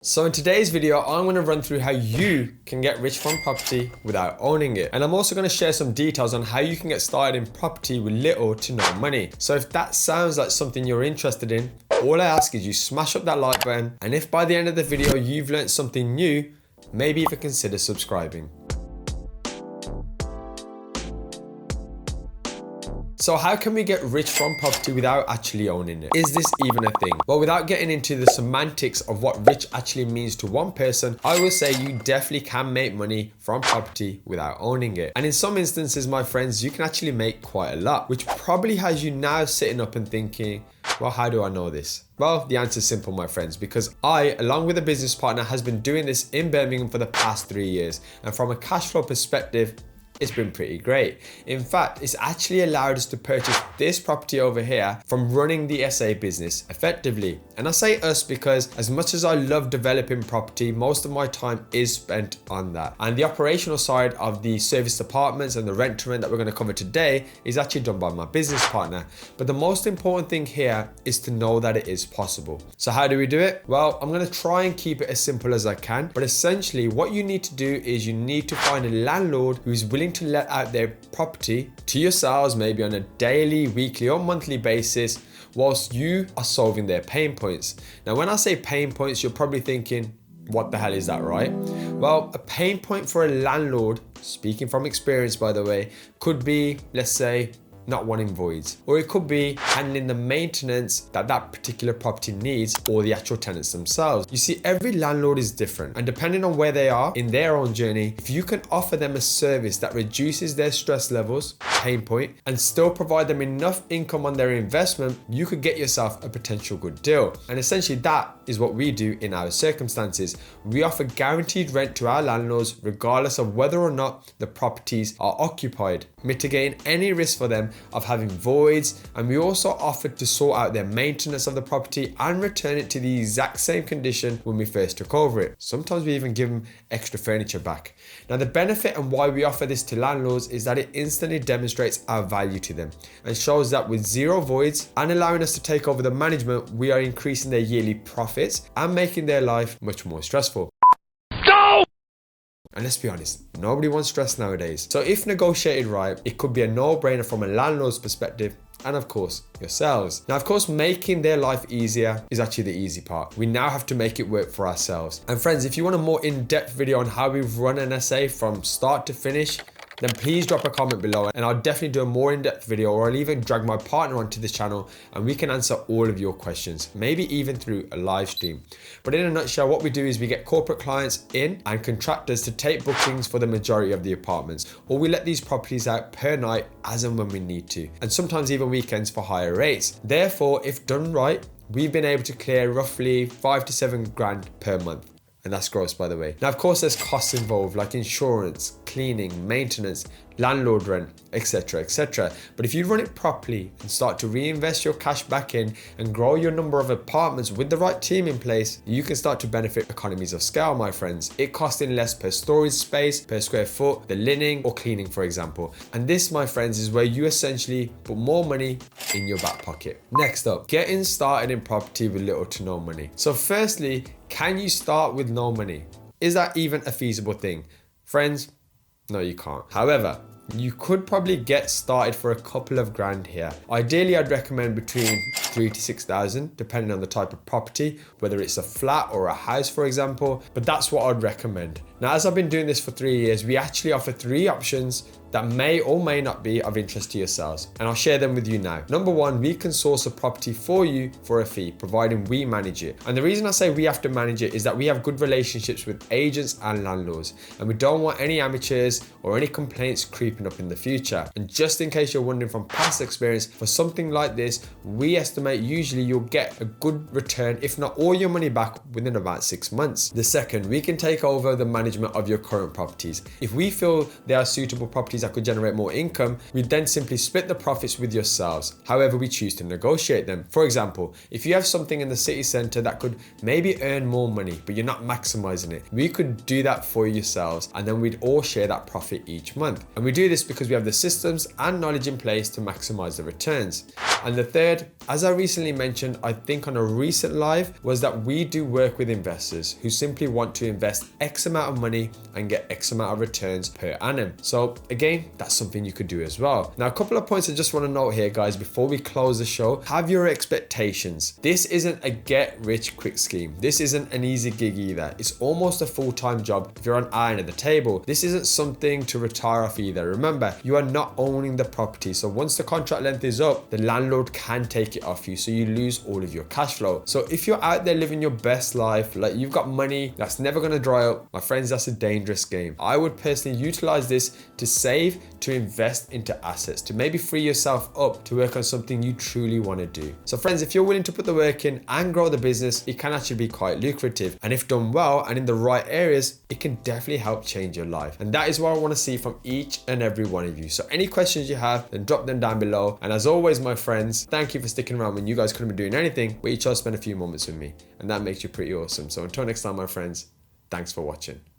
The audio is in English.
So in today's video, I'm going to run through how you can get rich from property without owning it. And I'm also going to share some details on how you can get started in property with little to no money. So if that sounds like something you're interested in, all I ask is you smash up that like button. And if by the end of the video, you've learned something new, maybe even consider subscribing. So how can we get rich from property without actually owning it? Is this even a thing? Well, without getting into the semantics of what rich actually means to one person, I will say you definitely can make money from property without owning it. And in some instances, my friends, you can actually make quite a lot, which probably has you now sitting up and thinking, well, how do I know this? Well, the answer is simple, my friends, because I, along with a business partner, has been doing this in Birmingham for the past 3 years. And from a cash flow perspective, it's been pretty great. In fact, it's actually allowed us to purchase this property over here from running the SA business effectively. And I say us because as much as I love developing property, most of my time is spent on that. And the operational side of the service apartments and the rent to rent that we're going to cover today is actually done by my business partner. But the most important thing here is to know that it is possible. So how do we do it? Well, I'm going to try and keep it as simple as I can. But essentially what you need to do is you need to find a landlord who's willing to let out their property to yourselves, maybe on a daily, weekly or monthly basis, whilst you are solving their pain points. Now, when I say pain points, you're probably thinking, what the hell is that, right? Well, a pain point for a landlord, speaking from experience by the way, could be, let's say, not wanting voids, or it could be handling the maintenance that that particular property needs, or the actual tenants themselves. You see, every landlord is different, and depending on where they are in their own journey, if you can offer them a service that reduces their stress levels, pain point, and still provide them enough income on their investment, you could get yourself a potential good deal. And essentially that is what we do in our circumstances. We offer guaranteed rent to our landlords regardless of whether or not the properties are occupied, mitigating any risk for them of having voids, and we also offer to sort out their maintenance of the property and return it to the exact same condition when we first took over it. Sometimes we even give them extra furniture back. Now, the benefit and why we offer this to landlords is that it instantly demonstrates our value to them and shows that with zero voids and allowing us to take over the management, we are increasing their yearly profits and making their life much more stressful. And let's be honest, nobody wants stress nowadays. So if negotiated right, it could be a no-brainer from a landlord's perspective, and of course, yourselves. Now, of course, making their life easier is actually the easy part. We now have to make it work for ourselves. And friends, if you want a more in-depth video on how we've run an SA from start to finish, then please drop a comment below and I'll definitely do a more in-depth video, or I'll even drag my partner onto this channel and we can answer all of your questions, maybe even through a live stream. But in a nutshell, what we do is we get corporate clients in and contractors to take bookings for the majority of the apartments, or we let these properties out per night as and when we need to, and sometimes even weekends for higher rates. Therefore, if done right, we've been able to clear roughly 5 to 7 grand per month. And that's gross, by the way. Now, of course, there's costs involved like insurance, cleaning, maintenance, landlord rent, etc, etc. But if you run it properly and start to reinvest your cash back in and grow your number of apartments with the right team in place, you can start to benefit economies of scale, my friends. It costing less per storage space, per square foot, the linen or cleaning, for example. And this, my friends, is where you essentially put more money in your back pocket. Next up, getting started in property with little to no money. So firstly, can you start with no money? Is that even a feasible thing? Friends, no, you can't. However, you could probably get started for a couple of grand here. Ideally, I'd recommend between 3,000 to 6,000, depending on the type of property, whether it's a flat or a house, for example, but that's what I'd recommend. Now, as I've been doing this for 3 years, we actually offer 3 options that may or may not be of interest to yourselves, and I'll share them with you now. Number one, we can source a property for you for a fee, providing we manage it. And the reason I say we have to manage it is that we have good relationships with agents and landlords, and we don't want any amateurs or any complaints creeping up in the future. And just in case you're wondering from past experience, for something like this, we estimate usually you'll get a good return, if not all your money back, within about 6 months. The second, we can take over the management of your current properties. If we feel they are suitable properties properties that could generate more income, we then simply split the profits with yourselves, however we choose to negotiate them. For example, if you have something in the city centre that could maybe earn more money, but you're not maximizing it, we could do that for yourselves, and then we'd all share that profit each month. And we do this because we have the systems and knowledge in place to maximize the returns. And the third, as I recently mentioned, I think on a recent live, was that we do work with investors who simply want to invest X amount of money and get X amount of returns per annum. So again, that's something you could do as well. Now, a couple of points I just want to note here, guys, before we close the show. Have your expectations. This isn't a get rich quick scheme. This isn't an easy gig either. It's almost a full-time job if you're on our end of the table. This isn't something to retire off either. Remember, you are not owning the property. So once the contract length is up, the landlord can take it off you, so you lose all of your cash flow. So if you're out there living your best life, like you've got money that's never going to dry up, my friends, that's a dangerous game. I would personally utilize this to save, to invest into assets, to maybe free yourself up to work on something you truly want to do. So friends, if you're willing to put the work in and grow the business, it can actually be quite lucrative. And if done well and in the right areas, it can definitely help change your life. And that is what I want to see from each and every one of you. So any questions you have, then drop them down below. And as always, my friends, thank you for sticking around when you guys couldn't be doing anything, but you chose to spend a few moments with me. And that makes you pretty awesome. So until next time, my friends, thanks for watching.